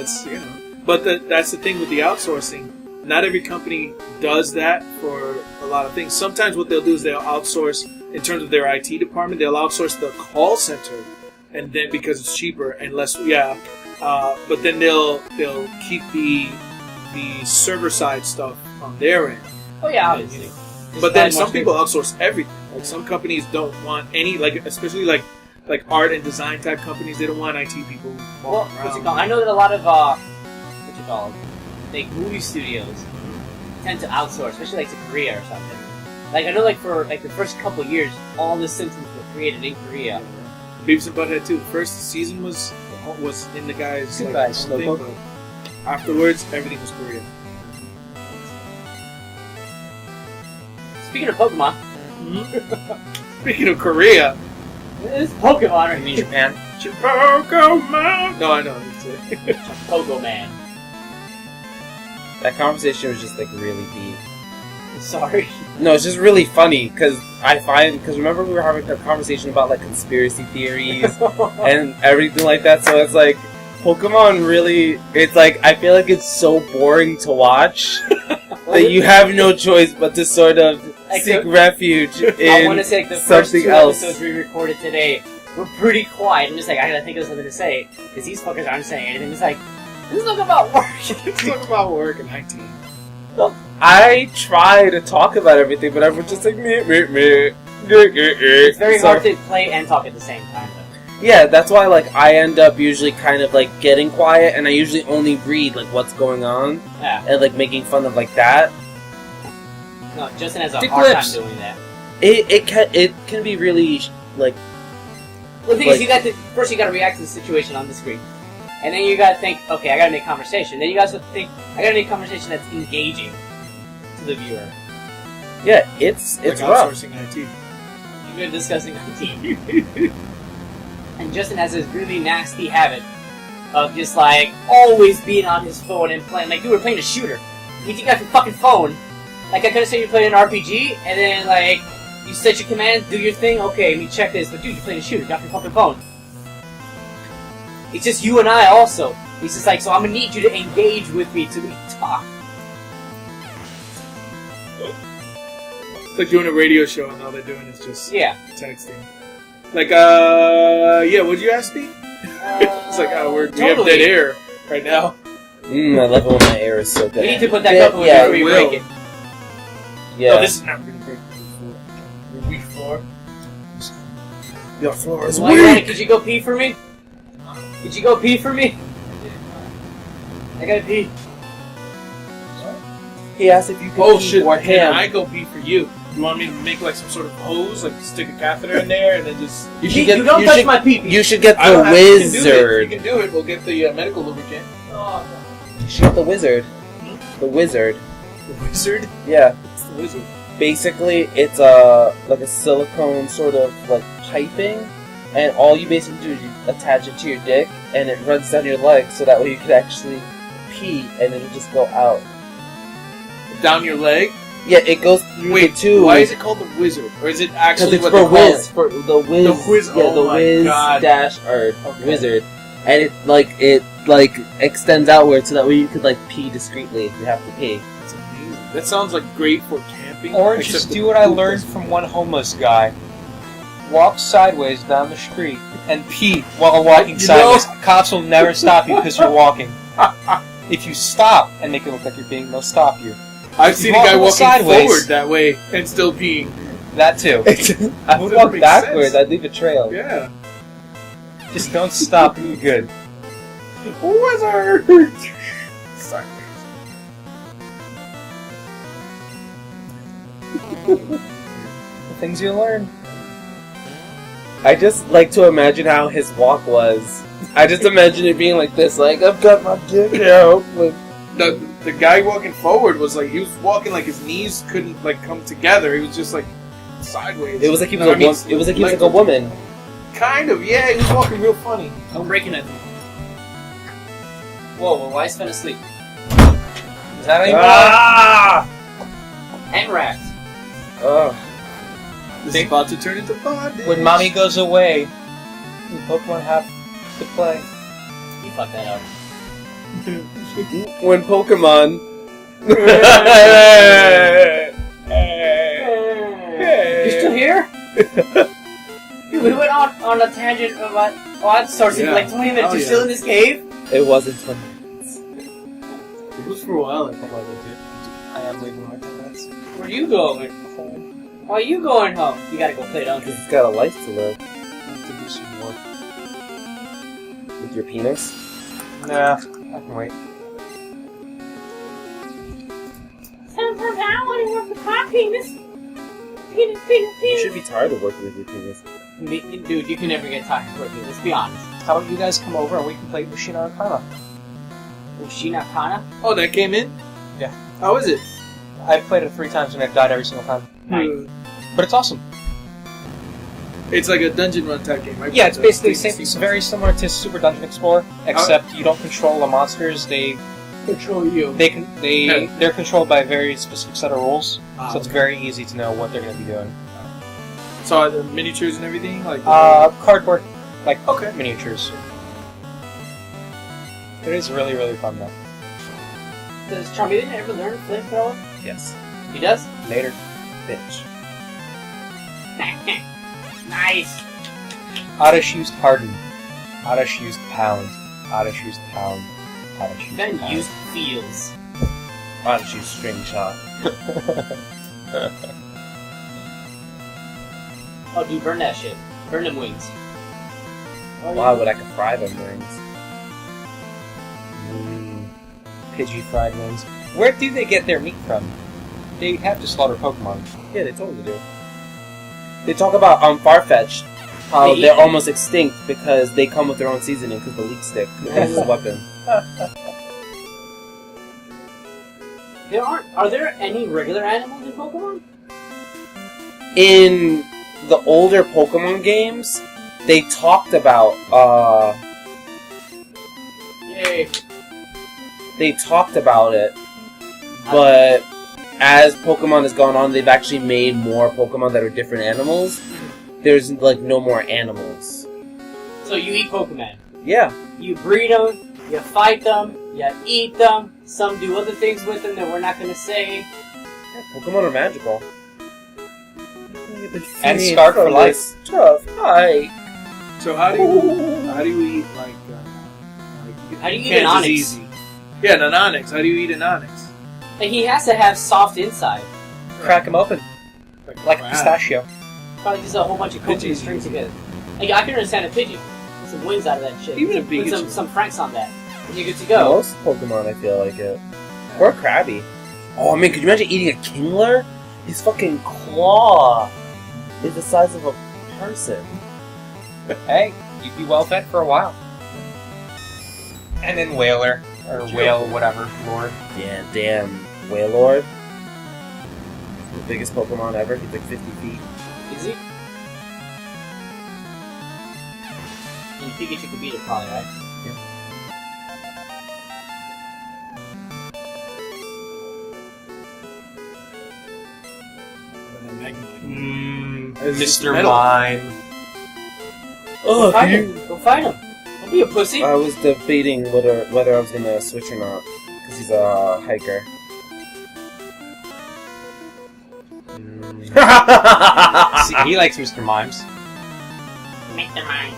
it's But that's the thing with the outsourcing. Not every company does that for a lot of things. Sometimes what they'll do is they'll outsource in terms of their IT department. They'll outsource the call center, and then because it's cheaper and less, but then they'll keep the server side stuff on their end. Oh yeah, obviously. But then some people outsource everything. Like some companies don't want any, like especially like art and design type companies. They don't want IT people. Well, what's it called? I know that a lot of like movie studios tend to outsource, especially like to Korea or something. Like I know, like for like the first couple of years, all the Simpsons were created in Korea. Beavis and Butthead too. The first season was in the guy's thing, but afterwards everything was Korean. Speaking of Pokemon. Speaking of Korea. This is Pokemon, right? You mean Japan? Pokemon! No, I know. It's Pokemon. That conversation was just like really deep. Sorry. No, it's just really funny because remember we were having a conversation about like conspiracy theories and everything like that. So it's like Pokemon really. It's like I feel like it's so boring to watch that you have no choice but to sort of seek refuge in I want to say like, the first something two else. episodes we recorded today were pretty quiet. I'm just like I gotta think of something to say because these fuckers aren't saying anything. It's like this is about work. Let's talk about work and IT. Well, I try to talk about everything, but everyone's just like meh. It's very hard to play and talk at the same time, though. Yeah, that's why like I end up usually kind of like getting quiet, and I usually only read like what's going on, and like making fun of like that. No, Justin has a hard time doing that. It can be really like. Well, the thing is, you gotta react to the situation on the screen. And then you gotta think, okay, I gotta make conversation. Then you guys have to think, I gotta make conversation that's engaging to the viewer. Yeah, it's like rough. Outsourcing IT. You're discussing IT. And Justin has this really nasty habit of just like always being on his phone and playing. Like you were playing a shooter. You take out your fucking phone. Like I could have said you're playing an RPG, and then like you set your commands, do your thing. Okay, let me check this. But dude, you're playing a shooter. Get off your fucking phone. It's just you and I also. He's just like, so I'm gonna need you to engage with me to talk. It's like doing a radio show and all they're doing is just texting. Like, what'd you ask me? It's like, we have dead air right now. I love it when my air is so dead. We need to put that cup before we break it. Yeah. No, this is not going to break the weak floor. Your floor is weak! Could you go pee for me? Could you go pee for me? I gotta pee. He asked if you could pee shit, for him. I go pee for you. You want me to make like some sort of hose, like stick a catheter in there, and then just... You don't touch my pee-pee. You should get the wizard. You can do it. We'll get the medical lubricant. Oh, you should get the wizard. The wizard. The wizard? Yeah. What's the wizard? Basically, it's like a silicone sort of like piping, and all you basically do is you attach it to your dick, and it runs down your leg, so that way you could actually pee, and it'll just go out. Down your leg? Yeah, it goes through the tube. Why is it called the wizard? Or is it actually what they call it? For the whiz. The whiz. Yeah, oh the whiz God. dash or wizard, and it extends outward, so that way you could like pee discreetly if you have to pee. That's amazing. That sounds like great for camping. Or just do what I learned from one homeless guy. Walk sideways down the street and pee while walking sideways. Cops will never stop you because you're walking. If you stop and make it look like you're peeing, they'll stop you. I've seen a guy walking forward that way and still peeing. That too. I would walk backwards. Sense. I'd leave a trail. Yeah. Just don't stop and you're good. Wizard! Sorry. The things you learn. I just like to imagine how his walk was. I just imagine it being like this, like, I've got my dick out. Like, the guy walking forward was like, he was walking like his knees couldn't like come together. He was just like sideways. It was like he was it was like he was like a woman. Kind of, yeah. He was walking real funny. I'm breaking it. Whoa, well, why is Finn asleep? Is that even And rats. This is about to turn into bondage. When mommy goes away, the Pokemon have to play. You fucked that up. When Pokemon. You're still here? Dude, we went on a tangent about outsourcing for like 20 minutes. You're still in this cave? It wasn't 20 minutes. It was for a while. I am leaving my 10 minutes. Where you going? Home. Why are you going home? You gotta go play, don't you? Because it's got a life to live. I have to do some work. With your penis? Nah, I can wait. Sometimes I want to work with my penis. Penis. You should be tired of working with your penis. Dude, you can never get tired of working. Let's be honest. How about you guys come over and we can play Ushina Arcana? Ushina Kana? Oh, that came in? Yeah. How is it? I've played it 3 times and I've died every single time. Nice. But it's awesome. It's like a dungeon run type game, right? Yeah, it's basically the same. It's very similar to Super Dungeon Explorer, except you don't control the monsters. They Control you. they're controlled by a very specific set of rules. Ah, So it's very easy to know what they're going to be doing. So are the miniatures and everything? Like Cardboard, like Okay. miniatures. It is really, really fun though. Does Charmeleon ever learn flamethrower? Yes. He does? Later. Bitch. Nice. Oddish used Harden. Oddish used Pound. Oddish used Pound. Oddish used Then Pound. used feels. Why don't you string shot? Oh, dude, burn that shit. Burn them wings. Why would I could fry them wings? Pidgey fried wings. Where do they get their meat from? They have to slaughter Pokemon. Yeah, they totally do. They talk about Farfetch'd, how They eat they're them? almost extinct because they come with their own seasoning because the leek stick is a weapon. Are there any regular animals in Pokemon? In the older Pokemon games, they talked about Yay. they talked about it, but as Pokemon has gone on, they've actually made more Pokemon that are different animals. There's like no more animals. So you eat Pokemon. Yeah. You breed them, you fight them, you eat them. Some do other things with them that we're not going to say. Yeah, Pokemon are magical. And scarred for life. Tough hike. So how do you eat like How do you eat Kansas an Onix? Easy? Yeah, an Onix. How do you eat an Onix? Like, he has to have soft inside. Crack them open. Like a Wow. pistachio. Probably just a whole bunch of coaching Pidgey. strings together. Like, I can understand a Pidgey. Put some wings out of that shit. Even a Put Pikachu. some franks on that. And you're good to go. Most Pokemon, I feel like it. Or Krabby. Oh man, could you imagine eating a Kingler? His fucking claw is the size of a person. Hey, you'd be well fed for a while. And then Whaler. Or Whale, whatever, Lord. Yeah, damn. Wailord. The biggest Pokemon ever. He's like 50 feet. Is he? And Pikachu could beat it probably, right? Mr. metal. Mime. Oh, Fight him. Go fight him. Don't be a pussy. I was debating whether I was gonna switch or not. Because he's a hiker. See, he likes Mr. Mimes. Make the mind.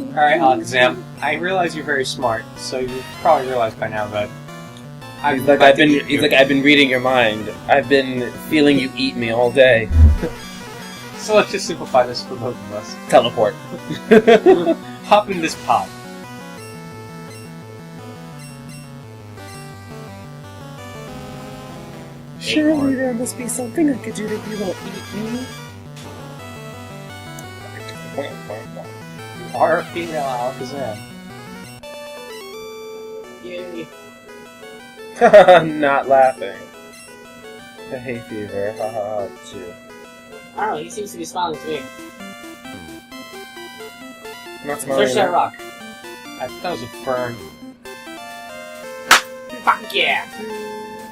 Alright, Alakazam. I realize you're very smart, so you probably realized by now that He's like, I've been reading your mind. I've been feeling you eat me all day. So let's just simplify this for both of us. Teleport. Hop in this pod. Surely there must be something I could do that you won't eat me. You are a female Alakazam. Yay. Not laughing. The hay fever. Haha, too. I don't know, he seems to be smiling to me. Not smiling. Search that rock. I thought that was a fern. Fuck yeah!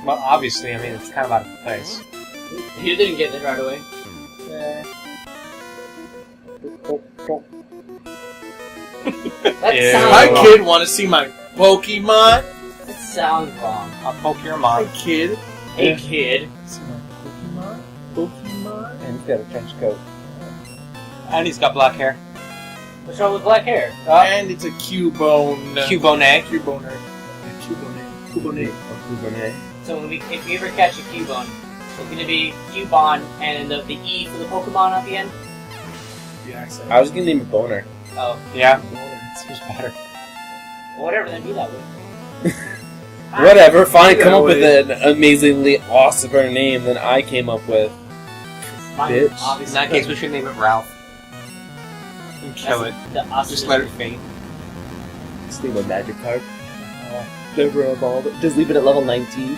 Well, obviously, I mean, it's kind of out of place. You didn't get it right away. Yeah. That Ew. sounds My wrong. kid want to see my Pokemon. That sounds wrong. I'll poke your My mom. kid. Hey, kid. See my Pokemon. Pokemon. And he's got a trench coat. And he's got black hair. What's wrong with black hair? And it's a Cubone. Cubone. Cuboner. Cubone. Cubone. So if you ever catch a Cubone, it's gonna be Cubone and then the E for the Pokemon at the end. Yeah, exactly. I was gonna name it Boner. Oh, Yeah. Seems better. well, whatever. Then be that way. Whatever, fine, Yeah, come up with wait. an amazingly awesomer name than I came up with. Mine, Bitch. In obviously. that case, we should name it Ralph. And kill it. The Just let it fade. Just name a Magikarp. Never evolve it. Just leave it at level 19.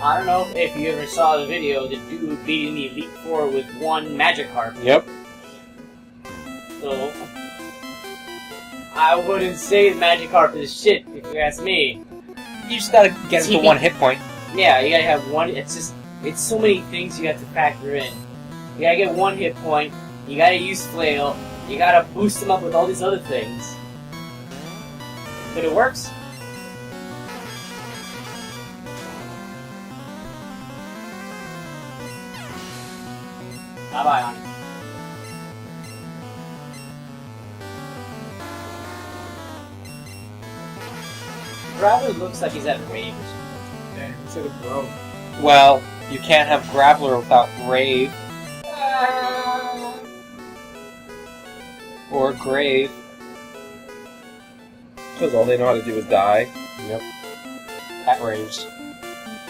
I don't know if you ever saw the video, the dude beating the Elite Four with one Magikarp. Yep. So, I wouldn't say Magikarp is shit, if you ask me. You just gotta get him to 1 hit point. Yeah, you gotta have one, it's so many things you have to factor in. You gotta get 1 hit point, you gotta use Flail, you gotta boost him up with all these other things. But it works. Bye-bye, honey. Graveler looks like he's at a rave or something. Damn, he said it, bro. Well, you can't have Graveler without Rave or Grave. Because all they know how to do is die. Yep. At Raves.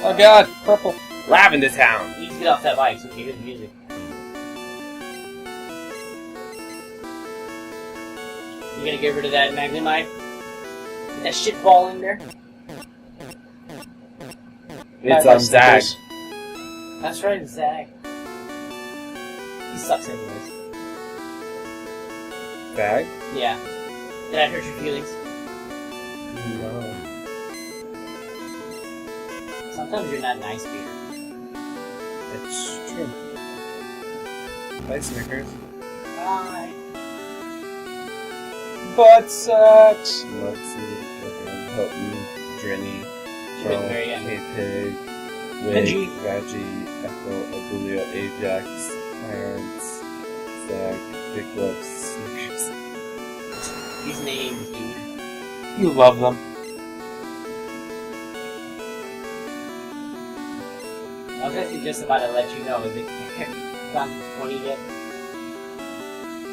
Oh god, purple. Lavender Town! You need to get off that bike so we can hear the music. You gonna get rid of that Magnemite? Get that shit ball in there? It's Bye-bye, Zag. Snickers. That's right, it's Zag. He sucks anyways. Zag? Yeah. Did I hurt your feelings? No. Sometimes you're not nice, Peter. It's true. Bye, Snickers. Bye. Butt sucks. Let's see. Okay. Hilton, Drenny, She was very young. K-Pig, Wig, Pidgey. Raji, Echo, Abulio, Ajax, Tyrants, Zag, Big Lips, Snickers. These names, dude. You love them. I was actually just about to let you know that have you gone to 20 yet?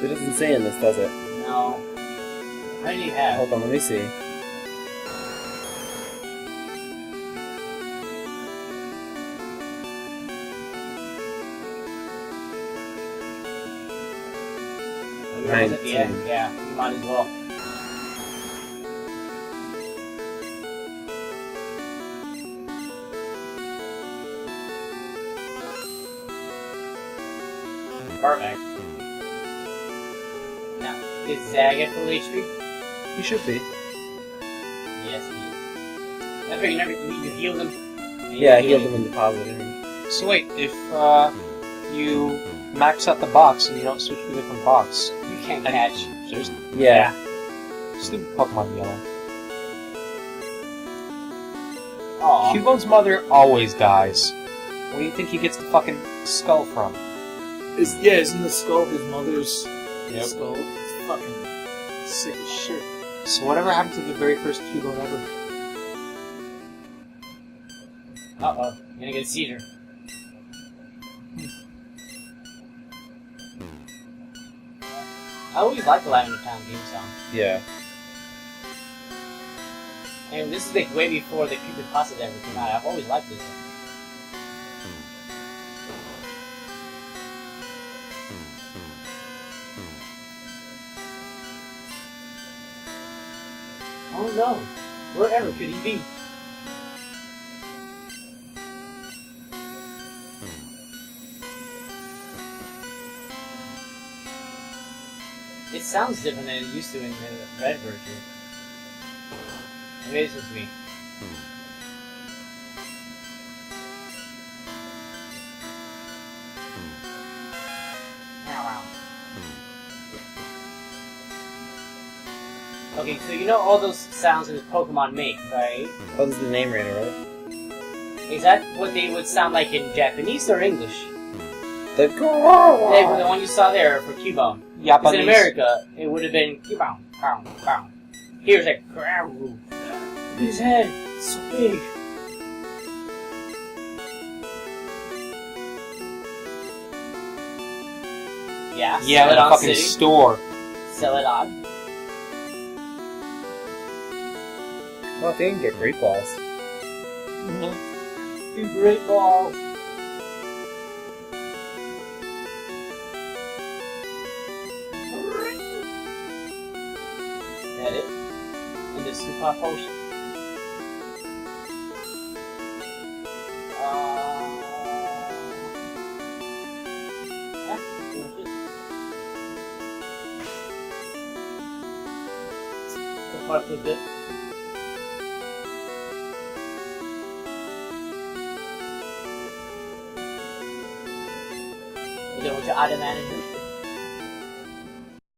It doesn't say in this, does it? No. How many do you have? Hold on, let me see. You're almost at the end. 19. Yeah, you might as well. Perfect. Now, is Zag at full HP? He should be. Yes, he is. That's right, you healed him. Yeah, I healed him and deposited him. So wait, if you max out the box and you don't switch to a different box, You can't catch. seriously? Yeah. Stupid Pokemon Yellow. Aw. Cubone's mother always dies. Where do you think he gets the fucking skull from? Isn't the skull his mother's Yep. skull? It's fucking sick as shit. So whatever happened to the very first Cubone ever? Uh-oh. You're gonna get a seizure. I always liked the Lavender Town theme song. Yeah. And this is like way before the Cupid Pastas ever came out. I've always liked this one. Oh no! Wherever could he be? It sounds different than it used to in the red version. Maybe it's just me. Ow, ow. Okay, so you know all those sounds that Pokemon make, right? That was the name rater, right? Is that what they would sound like in Japanese or English? The The one you saw there for Cubone. Because Japanese. in America, it would have been Cubone, pow, pow. Here's like, his head, it's so big. Yeah, Yeah, sell in it a on fucking City. store. Sell it on. Well, they can get great balls. Two great balls. That it? And the super potion. Yeah, so far so good. Is that what your auto manager?